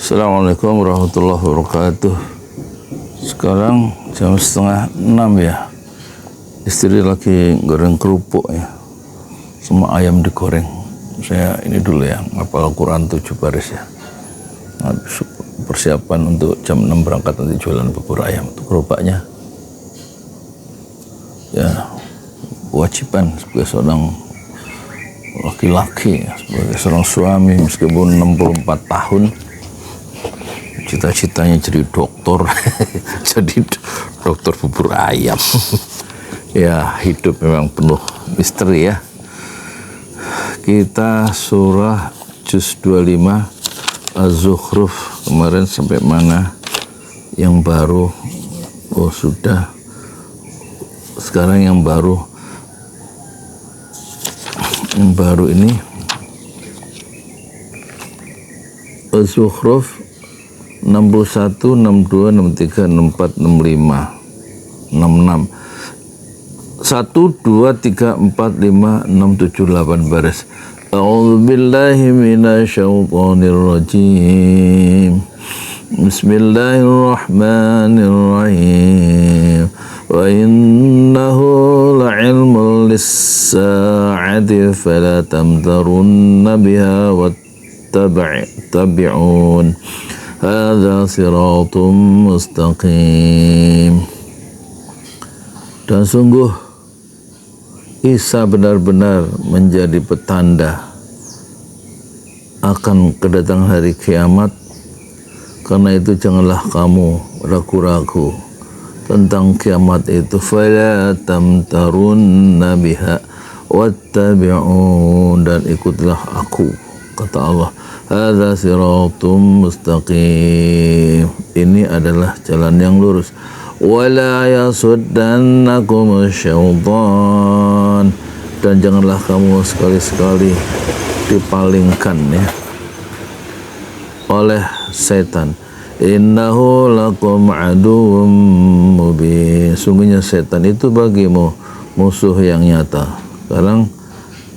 Assalamualaikum warahmatullahi wabarakatuh. Sekarang jam 5:30 ya. Istri lagi goreng kerupuk ya, sama ayam digoreng. Saya ini dulu ya, ngapal Quran 7 baris ya. Habis persiapan untuk jam 6 berangkat nanti jualan bubur ayam. Untuk gerobaknya ya, kewajiban sebagai seorang laki-laki, sebagai seorang suami meskipun 64 tahun, cita-citanya jadi dokter, jadi dokter bubur ayam. Ya, hidup memang penuh misteri ya. Kita surah juz 25 Az-Zukhruf kemarin sampai mana? Yang baru, oh sudah. Sekarang yang baru ini Az-Zukhruf 61, 62, 63, 64, 65, 66, 1, 2, 3, 4, 5, 6, 7, 8 baris. A'udzu billahi minasyaitonir rajim. Bismillahirrahmanirrahim. Wa innahu la'ilmun lis-sa'ati fala tamtarunna biha wattabi'un. Hadza siratum mustaqim. Dan sungguh Isa benar-benar menjadi petanda akan kedatangan hari kiamat. Karena itu janganlah kamu ragu-ragu tentang kiamat itu. Fala tamtarunna biha wattabi'un, dan ikutlah aku, kata Allah. Hadza siratum mustaqim, ini adalah jalan yang lurus. Wala yasuddannakum syaitan, dan janganlah kamu sekali-sekali dipalingkan ya oleh setan. Innahu lakum aduwwum mubin, sungguhnya setan itu bagimu musuh yang nyata. Sekarang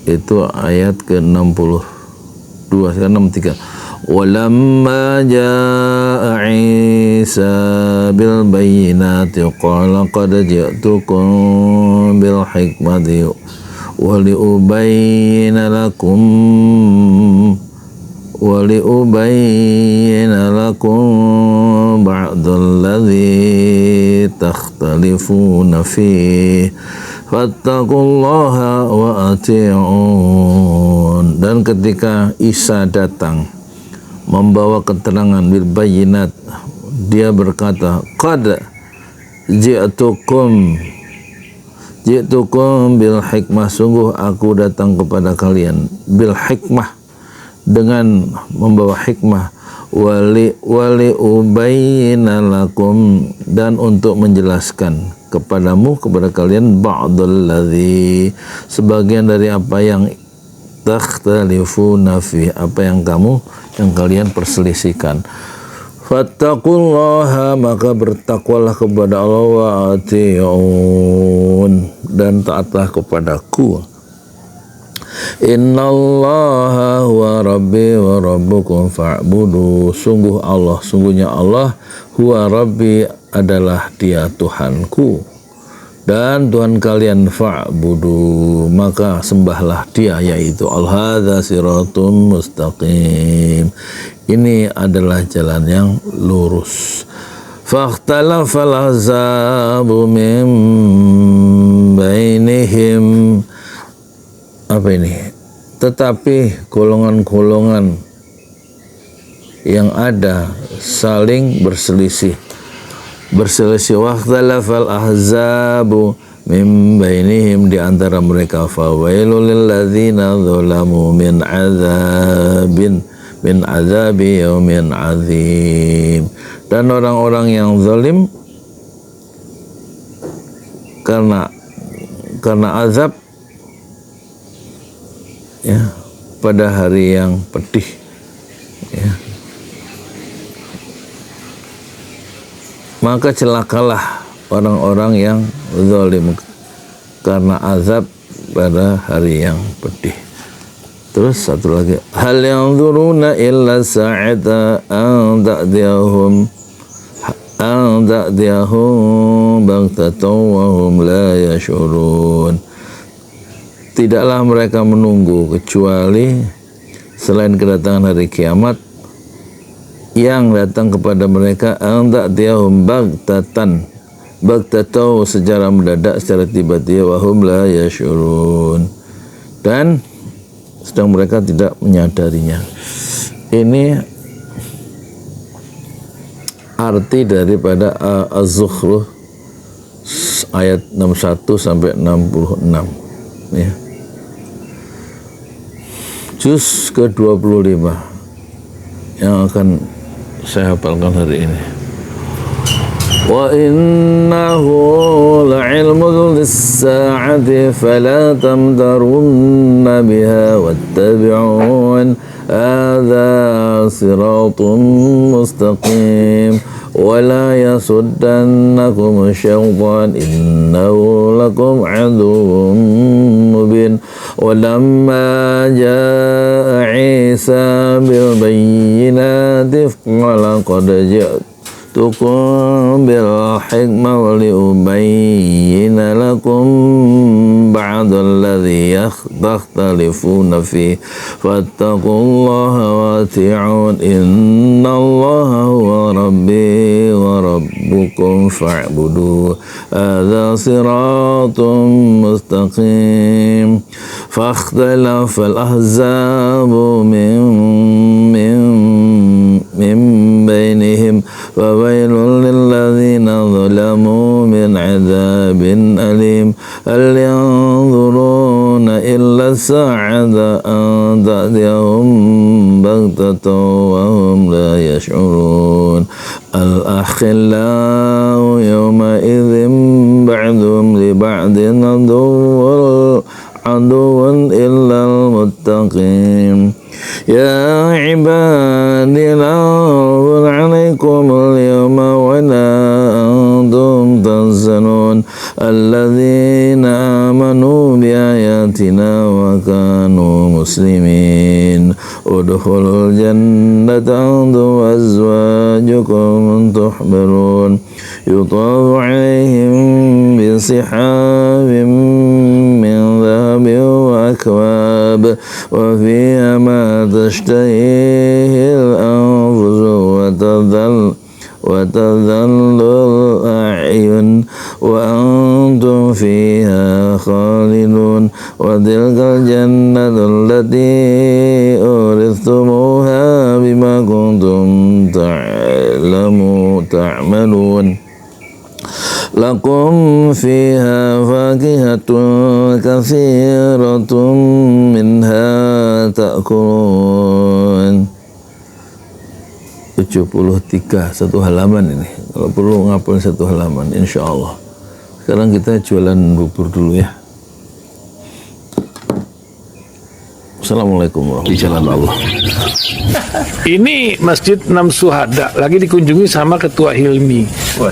itu ayat ke-62, sekarang 63. Walamma jaa Isa bil bayyinati qala qad ji'tukum bil hikmati wa liubayyina lakum ba'dalladzi takhtalifuna fihi fattaqullaha wa ati'un. Dan ketika Isa datang membawa keterangan bil bayyinat, dia berkata, qad ji'tukum bil hikmah, sungguh aku datang kepada kalian bil hikmah, dengan membawa hikmah, wali ubayyina lakum, dan untuk menjelaskan kepadamu, kepada kalian, ba'dalladzi, sebagian dari apa yang takhtalifuna fi, apa yang kalian perselisihkan. Fattaqullaha, maka bertakwalah kepada Allah, wa ati'un, dan taatlah kepadaku. Innallaha huwa rabbi wa rabbukum fa'budu, sungguhnya Allah, huwa rabbi, adalah dia Tuhanku dan Tuhan kalian, fa'budu, maka sembahlah dia, yaitu hadza siratum mustaqim, ini adalah jalan yang lurus. Fakhtalafal ahzabu min bainihim, apa ini? Tetapi golongan-golongan yang ada saling berselisih. Waqtalafal ahzabu min bainihim, di antara mereka. Fawailul lil ladzina zalamu min azabi yaumin azim. Dan orang-orang yang zalim karena azab ya, pada hari yang pedih ya. Maka celakalah orang-orang yang zalim karena azab pada hari yang pedih. Terus satu lagi, hal yanzuruna illa sa'ata an ta'tiyahum baghtatan wa hum la yash'urun. Tidaklah mereka menunggu kecuali selain kedatangan hari kiamat yang datang kepada mereka an ta'tiyahum baghtatan secara mendadak, secara tiba-tiba, wa hum la yash'urun, dan sedang mereka tidak menyadarinya. Ini arti daripada Az-Zukhruf ayat 61 sampai 66 ya. Juz ke-25 yang akan saya hafalkan hari ini. Wa innahu la'ilmun lis-sa'ati fala tamtarunna biha wattabi'un hadza siratun mustaqim wa la yasuddannakum syaitan innahu lakum aduwwun mubin. Walamma jaa Isa bil bayyinati qala qad ji'tukum bil hikmah wa liubayyina lakum ba'da alladhi takhtalifuna fi fattaqullaha wati'un innallaha huwa rabbi wa rabbukum fa'budu hadza siratun mustaqim. فاختلف الأحزاب من بينهم فويل للذين ظلموا من عذاب أليم هل ينظرون إلا الساعة أن تأتيهم بغتة وهم لا يشعرون الأخلاء يومئذ بعضهم لبعض عدو إلا المتقين يا عبادي لا خوف عليكم اليوم ولا أنتم تحزنون الذين آمنوا بآياتنا وكانوا مسلمين ادخلوا الجنة أنتم وأزواجكم تحبرون يطاف عليهم بسحاب من ذهب وأكواب وفيها ما تشتهيه الأنفس وتذل الأعين وأنتم فيها خالدون وتلك الجنة التي أورثتموها بما كنتم تعملون lakum fiha fakihatun katsiratun minha ta'kulun. 73 satu halaman ini. Kalau perlu ngapalin satu halaman insyaallah. Sekarang kita jualan bubur dulu ya. Assalamualaikum warahmatullahi wabarakatuh. Ini Masjid Enam Syuhada lagi dikunjungi sama Ketua Hilmi.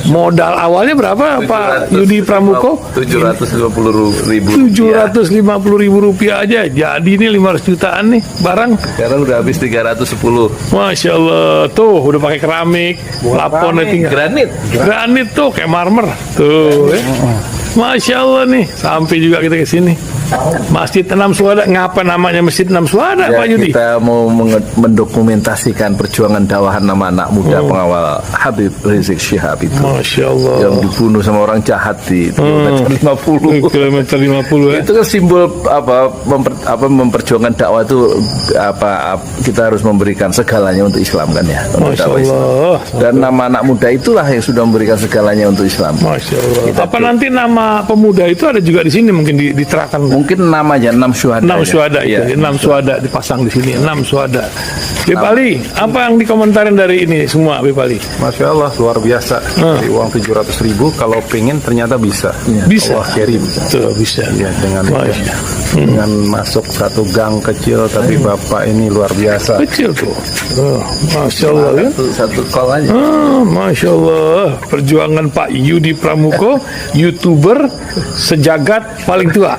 Modal awalnya berapa Pak Yudi Pramuko? 750.000. 750.000 rupiah aja. Jadi ini 500 jutaan nih barang. Sekarang udah habis 310. Masya Allah, tuh udah pakai keramik, plafonnya tinggal. Granit tuh kayak marmer. Tuh, Masya Allah nih, sampai juga kita ke sini. Masjid Enam Syuhada, ngapa namanya Masjid Enam Syuhada, ya, Pak Yudi? Kita mau mendokumentasikan perjuangan dakwahan anak-anak muda pengawal Habib Rizik Syihab itu. Masya Allah. Yang dibunuh sama orang jahat di kilometer 50. Kilometer 50 ya. Itu kan simbol memperjuangkan dakwah itu kita harus memberikan segalanya untuk Islam kan ya. Masya Allah. Dan nama anak muda itulah yang sudah memberikan segalanya untuk Islam. Masya Allah. Apa nanti nama pemuda itu ada juga di sini mungkin diterapkan? Mungkin namanya Enam Syuhada. Enam Syuhada itu, ya. 6 Syuhada dipasang di sini, 6 Syuhada. Bipali, apa yang dikomentarin dari ini semua, Bipali? Masya Allah, luar biasa. Dari uang 700.000, kalau pengen ternyata bisa. Bisa. Allah kirim. Tuh, bisa. Ya, dengan masuk satu gang kecil, tapi Bapak ini luar biasa. Kecil tuh. Masya Allah ya. Satu call aja. Masya Allah. Perjuangan Pak Yudi Pramuko, YouTuber sejagat paling tua.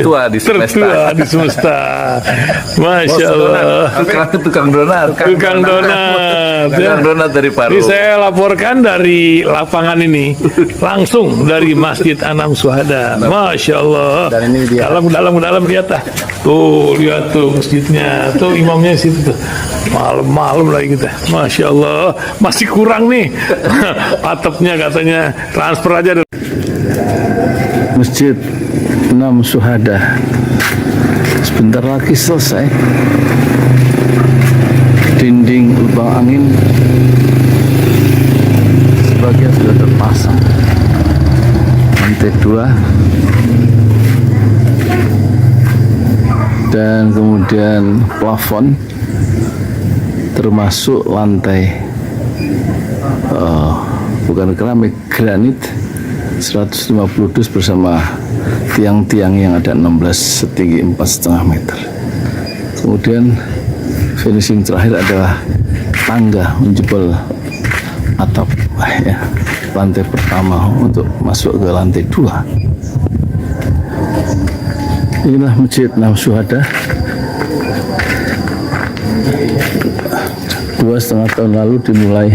tertua di semesta. Tertua di semesta. Masya Allah. Tukang donat. Tukang donat. Tukang donat dari Paru. Ini saya laporkan dari lapangan ini, langsung dari Masjid Anam Syuhada. Masya Allah. Dan ini dia. Dalam lihat ah. Tuh lihat tuh masjidnya, tuh imamnya di situ tuh. Malam-malam lagi kita. Masya Allah, masih kurang nih. Atapnya katanya transfer aja. Masjid Anam Syuhada sebentar lagi selesai. Dinding lubang angin sebagian sudah terpasang, lantai 2 dan kemudian plafon termasuk lantai bukan keramik, granit 150 dus bersama tiang-tiang yang ada 16 setinggi 4,5 meter. Kemudian finishing terakhir adalah tangga menjebol atap ya, lantai pertama untuk masuk ke lantai 2. Inilah Masjid Anam Syuhada. 2,5 tahun lalu dimulai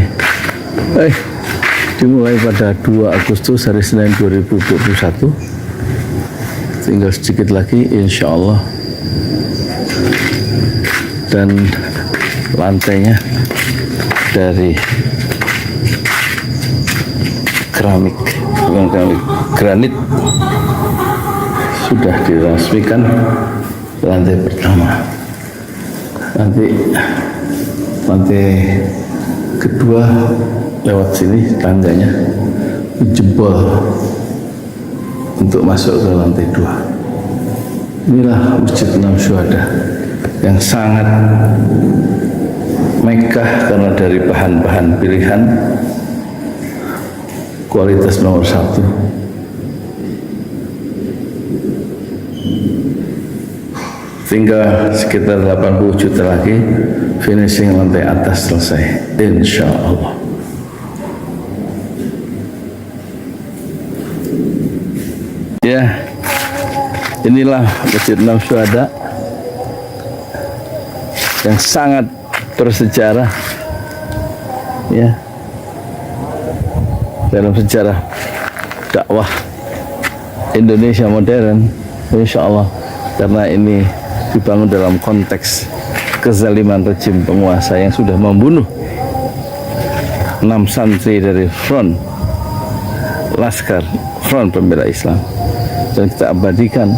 pada 2 Agustus hari Senin 2021. Tinggal sedikit lagi insya Allah, dan lantainya dari keramik, bukan keramik, granit sudah diresmikan lantai pertama. Nanti lantai kedua lewat sini tangganya jebol untuk masuk ke lantai 2. Inilah Masjid Anam Syuhada yang sangat megah karena dari bahan-bahan pilihan kualitas nomor 1. Tinggal sekitar 80 juta lagi finishing lantai atas selesai insya Allah. Ya, inilah Masjid Anam Syuhada yang sangat bersejarah ya dalam sejarah dakwah Indonesia modern, insya Allah, karena ini dibangun dalam konteks kezaliman rejim penguasa yang sudah membunuh 6 santri dari front pembela Islam, dan kita abadikan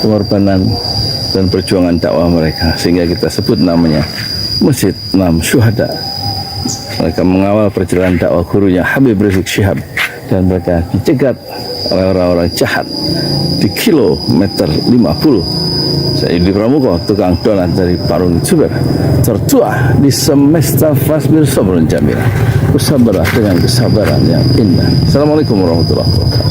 pengorbanan dan perjuangan dakwah mereka sehingga kita sebut namanya Masjid Anam Syuhada. Mereka mengawal perjalanan dakwah gurunya Habib Rizik Syihab, dan mereka dicegat oleh orang-orang jahat di kilometer 50. Saya Yudi Pramuko, tukang donat dari Parung Juber, tertua di semesta fasbir sabrun jamil, bersabarlah dengan kesabaran yang indah. Assalamualaikum warahmatullahi wabarakatuh.